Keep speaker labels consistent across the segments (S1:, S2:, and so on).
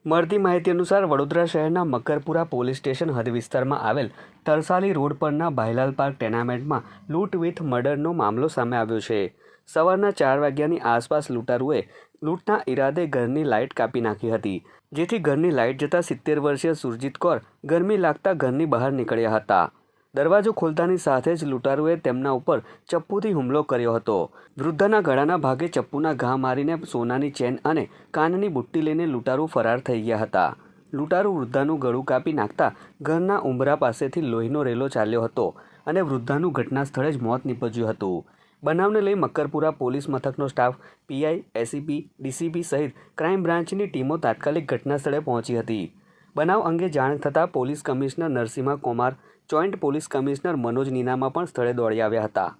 S1: મળતી માહિતી અનુસાર વડોદરા શહેરના મકરપુરા પોલીસ સ્ટેશન હદ વિસ્તારમાં આવેલ તરસાલી રોડ પરના ભાઈલાલ પાર્ક ટેનામેન્ટમાં લૂંટ વિથ મર્ડરનો મામલો સામે આવ્યો છે। સવારના 4 વાગ્યાની આસપાસ લૂંટારુએ લૂંટના ઈરાદે ઘરની લાઇટ કાપી નાખી હતી, જેથી ઘરની લાઇટ જતાં 70 વર્ષીય સુરજીત કૌર ગરમી લાગતા ઘરની બહાર નીકળ્યા હતા। દરવાજો ખોલતાની સાથે જ લૂંટારુએ તેમના ઉપર ચપ્પુથી હુમલો કર્યો હતો। વૃદ્ધના ગળાના ભાગે ચપ્પુના ઘા મારીને સોનાની ચેન અને કાનની બુટ્ટી લઈને લૂંટારુ ફરાર થઈ ગયા હતા। લૂંટારુ વૃદ્ધાનું ગળું કાપી નાખતા ઘરના ઉંબરા પાસેથી લોહીનો રેલો ચાલ્યો હતો અને વૃદ્ધાનું ઘટના સ્થળે જ મોત નીપજ્યું હતું। બનાવને લઈ મકરપુરા પોલીસ મથકનો સ્ટાફ પીઆઈ, એસીપી, ડીસીપી સહિત ક્રાઇમ બ્રાન્ચની ટીમો તાત્કાલિક ઘટના સ્થળે પહોંચી હતી। બનાવ અંગે જાણ થતાં police commissioner Narasimha Kumar, joint police commissioner Manoj Ninama પણ સ્થળે દોડી આવ્યા હતા।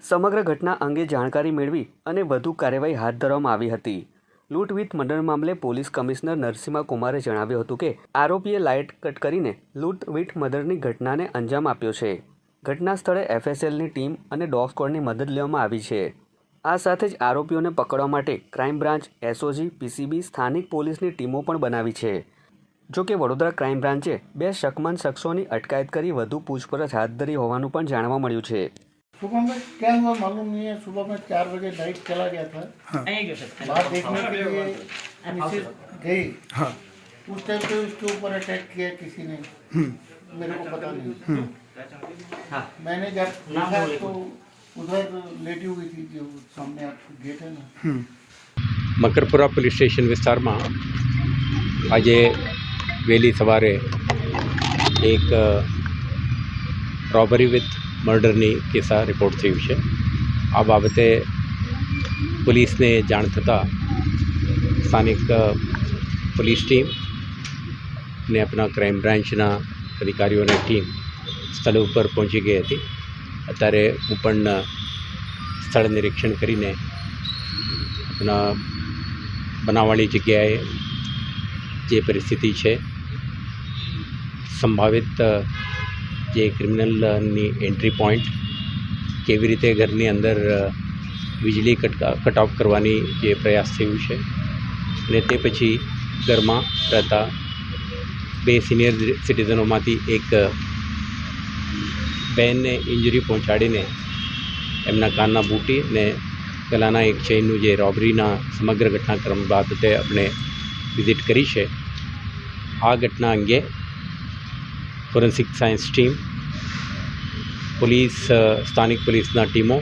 S1: સમગ્ર ઘટના અંગે જાણકારી મેળવી અને વધુ કાર્યવાહી હાથ ધરવામાં આવી હતી। લૂંટ વિથ મર્ડર મામલે પોલીસ કમિશનર નરસિંહા કુમારે જણાવ્યું હતું કે આરોપીએ લાઇટ કટ કરીને લૂંટ વિથ મર્ડરની ઘટનાને અંજામ આપ્યો છે। ઘટના સ્થળે એફએસએલની ટીમ અને ડોગ સ્ક્વોડની મદદ લેવામાં આવી છે। આ સાથે જ આરોપીઓને પકડવા માટે ક્રાઇમ બ્રાન્ચ, એસઓજી, પીસીબી, સ્થાનિક પોલીસની ટીમો પણ બનાવી છે। જો કે વડોદરા ક્રાઇમ બ્રાન્ચે 2 શકમંદ શખ્સોની અટકાયત કરી વધુ પૂછપરછ હાથ ધરી હોવાનું પણ જાણવા મળ્યું છે।
S2: सुबह में क्या हुआ मालूम नहीं है। सुबह में 4 बजे लाइट चला गया था। बाहर देखने के लिए मिसेज गई। उस टाइम पे उसके ऊपर अटैक किया किसी ने, मेरे को पता नहीं। मैंने जब देखा तो उधर लेटी हुई थी जो सामने आपको गेट है ना।
S3: મકરપુરા પોલીસ સ્ટેશન વિસ્તારમાં આજે વહેલી સવારે એક રોબરી વિથ મર્ડરની કેસ રિપોર્ટ થયું છે। આ બાબતે પોલીસને જાણ થતાં સ્થાનિક પોલીસ ટીમ અને આપણા ક્રાઇમ બ્રાન્ચના અધિકારીઓની ટીમ સ્થળ ઉપર પહોંચી ગઈ હતી। અત્યારે હું પણ સ્થળ નિરીક્ષણ કરીને આપણા બનાવવાળી જગ્યાએ જે પરિસ્થિતિ છે, સંભવિત જે ક્રિમિનલની એન્ટ્રી પોઈન્ટ, કેવી રીતે ઘરની અંદર વીજળી કટ ઓફ કરવાની જે પ્રયાસ થયું છે અને તે પછી ઘરમાં રહેતા 2 સિનિયર સિટીઝનોમાંથી એક બહેનને ઇન્જરી પહોંચાડીને એમના કાનના બુટ્ટી અને ગલાના એક ચેઇનનું જે રોબરીના સમગ્ર ઘટનાક્રમ બાબતે આપણે વિઝિટ કરી છે। આ ઘટના અંગે ફોરેન્સિક સાયન્સ ટીમ, પોલીસ, સ્થાનિક પોલીસના ટીમો,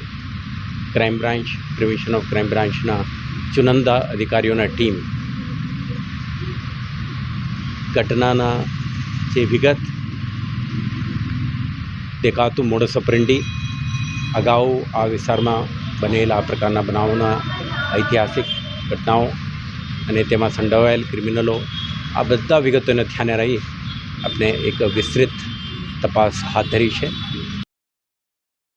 S3: crime branch, prevention of crime બ્રાન્ચના ચુનંદા અધિકારીઓના ટીમ ઘટનાના જે વિગત, દેખાતું મોડસ ઓપરેન્ડી, અગાઉ આ વિસ્તારમાં બનેલા આ પ્રકારના બનાવોના ઐતિહાસિક ઘટનાઓ અને તેમાં સંડોવાયેલ ક્રિમિનલો, આ બધા વિગતોને ધ્યાને રહી આપણે એક વિસ્તૃત તપાસ હાથ ધરી છે।